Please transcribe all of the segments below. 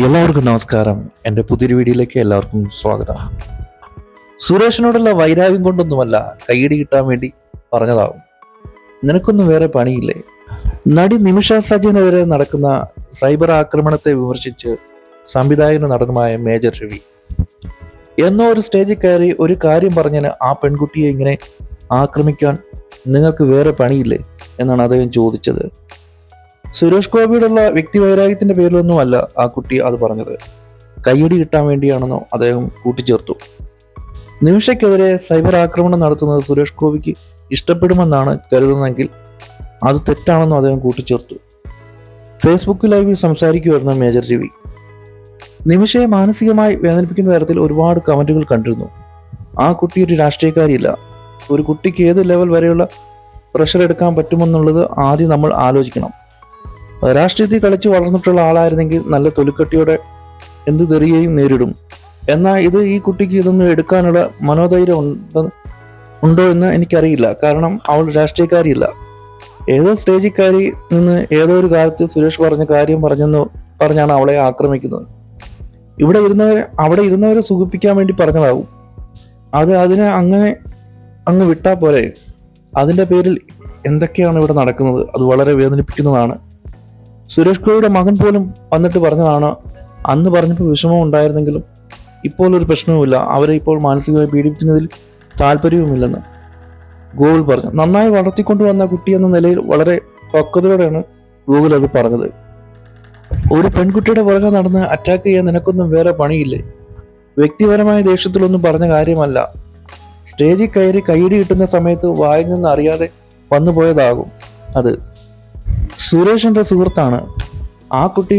എല്ലാവർക്കും നമസ്കാരം. എൻ്റെ പുതിയൊരു വീഡിയോയിലേക്ക് എല്ലാവർക്കും സ്വാഗതം. സുരേഷിനോടുള്ള വൈരാഗ്യം കൊണ്ടൊന്നുമല്ല, കൈയടി കിട്ടാൻ വേണ്ടി പറഞ്ഞതാവും. നിനക്കൊന്നും വേറെ പണിയില്ലേ? നടി നിമിഷ സജനെതിരെ നടക്കുന്ന സൈബർ ആക്രമണത്തെ വിമർശിച്ച് സംവിധായകനും നടനുമായ മേജർ രവി എന്നോ ഒരു സ്റ്റേജിൽ കയറി ഒരു കാര്യം പറഞ്ഞതിന് ആ പെൺകുട്ടിയെ ഇങ്ങനെ ആക്രമിക്കാൻ നിങ്ങൾക്ക് വേറെ പണിയില്ലേ എന്നാണ് അദ്ദേഹം ചോദിച്ചത്. സുരേഷ് ഗോപിയോടുള്ള വ്യക്തി വൈരാഗ്യത്തിന്റെ പേരിലൊന്നുമല്ല ആ കുട്ടി അത് പറഞ്ഞത്, കയ്യടി കിട്ടാൻ വേണ്ടിയാണെന്നോ അദ്ദേഹം കൂട്ടിച്ചേർത്തു. നിമിഷയ്ക്കെതിരെ സൈബർ ആക്രമണം നടത്തുന്നത് സുരേഷ് ഗോപിക്ക് ഇഷ്ടപ്പെടുമെന്നാണ് കരുതുന്നതെങ്കിൽ അത് തെറ്റാണെന്നും അദ്ദേഹം കൂട്ടിച്ചേർത്തു. ഫേസ്ബുക്ക് ലൈവിൽ സംസാരിക്കുമായിരുന്നു മേജർ രവി. നിമിഷയെ മാനസികമായി വേദനിപ്പിക്കുന്ന തരത്തിൽ ഒരുപാട് കമന്റുകൾ കണ്ടിരുന്നു. ആ കുട്ടി ഒരു രാഷ്ട്രീയക്കാരിയല്ല. ഒരു കുട്ടിക്ക് ഏത് ലെവൽ വരെയുള്ള പ്രഷർ എടുക്കാൻ പറ്റുമെന്നുള്ളത് ആദ്യം നമ്മൾ ആലോചിക്കണം. രാഷ്ട്രീയത്തിൽ കളിച്ച് വളർന്നിട്ടുള്ള ആളായിരുന്നെങ്കിൽ നല്ല തൊലിക്കട്ടിയോടെ എന്ത് തെറിയെയും നേരിടും. എന്നാൽ ഈ കുട്ടിക്ക് ഇതൊന്നും എടുക്കാനുള്ള മനോധൈര്യം ഉണ്ടോ എന്ന് എനിക്കറിയില്ല. കാരണം അവൾ രാഷ്ട്രീയക്കാരിയല്ല. ഏതോ സ്റ്റേജിൽ കയറി നിന്ന് ഏതോ ഒരു കാലത്ത് സുരേഷ് പറഞ്ഞ കാര്യം പറഞ്ഞാണ് അവളെ ആക്രമിക്കുന്നത്. അവിടെ ഇരുന്നവരെ സുഖിപ്പിക്കാൻ വേണ്ടി പറഞ്ഞതാവും. അതിനെ അങ്ങ് വിട്ടാൽ പോരെ. അതിൻ്റെ പേരിൽ എന്തൊക്കെയാണ് ഇവിടെ നടക്കുന്നത്? അത് വളരെ വേദനിപ്പിക്കുന്നതാണ്. സുരേഷ് ഗോപിയുടെ മകൻ പോലും വന്നിട്ട് പറഞ്ഞതാണ്, അന്ന് പറഞ്ഞപ്പോൾ വിഷമം ഉണ്ടായിരുന്നെങ്കിലും ഇപ്പോൾ ഒരു പ്രശ്നവുമില്ല, അവരെ ഇപ്പോൾ മാനസികമായി പീഡിപ്പിക്കുന്നതിൽ താല്പര്യവുമില്ലെന്ന് ഗോകുൽ പറഞ്ഞു. നന്നായി വളർത്തിക്കൊണ്ടുവന്ന കുട്ടി എന്ന നിലയിൽ വളരെ പക്വതയോടെയാണ് ഗോകുൽ അത് പറഞ്ഞത്. ഒരു പെൺകുട്ടിയുടെ പുറകെ നടന്ന് അറ്റാക്ക് ചെയ്യാൻ നിനക്കൊന്നും വേറെ പണിയില്ലേ? വ്യക്തിപരമായ ദേഷ്യത്തിലൊന്നും പറഞ്ഞ കാര്യമല്ല. സ്റ്റേജിൽ കയറി കൈയടി കിട്ടുന്ന സമയത്ത് വായിൽ നിന്ന് അറിയാതെ വന്നു പോയതാകും അത്. സുരേഷ് എൻ്റെ സുഹൃത്താണ്. ആ കുട്ടി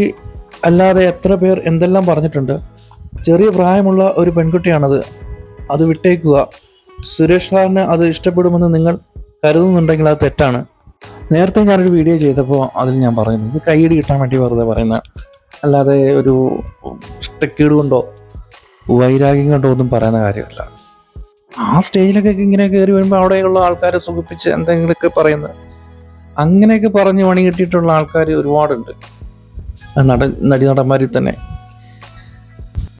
അല്ലാതെ എത്ര പേർ എന്തെല്ലാം പറഞ്ഞിട്ടുണ്ട്. ചെറിയ പ്രായമുള്ള ഒരു പെൺകുട്ടിയാണത്. അത് വിട്ടേക്കുക. സുരേഷ് സാറിന് അത് ഇഷ്ടപ്പെടുമെന്ന് നിങ്ങൾ കരുതുന്നുണ്ടെങ്കിൽ അത് തെറ്റാണ്. നേരത്തെ ഞാനൊരു വീഡിയോ ചെയ്തപ്പോൾ അതിൽ ഞാൻ പറയുന്നത് ഇത് കൈയടി കിട്ടാൻ വേണ്ടി വെറുതെ പറയുന്നതാണ്, അല്ലാതെ ഒരു ഇഷ്ടക്കേട് കൊണ്ടോ വൈരാഗ്യം കൊണ്ടോ ഒന്നും പറയുന്ന കാര്യമല്ല. ആ സ്റ്റേജിലൊക്കെ ഇങ്ങനെ കയറി വരുമ്പോൾ അവിടെയുള്ള ആൾക്കാരെ സുഖിപ്പിച്ച് എന്തെങ്കിലുമൊക്കെ പറയുന്നത്, അങ്ങനെയൊക്കെ പറഞ്ഞ് പണി കിട്ടിയിട്ടുള്ള ആൾക്കാർ ഒരുപാടുണ്ട്. നടന്മാരിൽ തന്നെ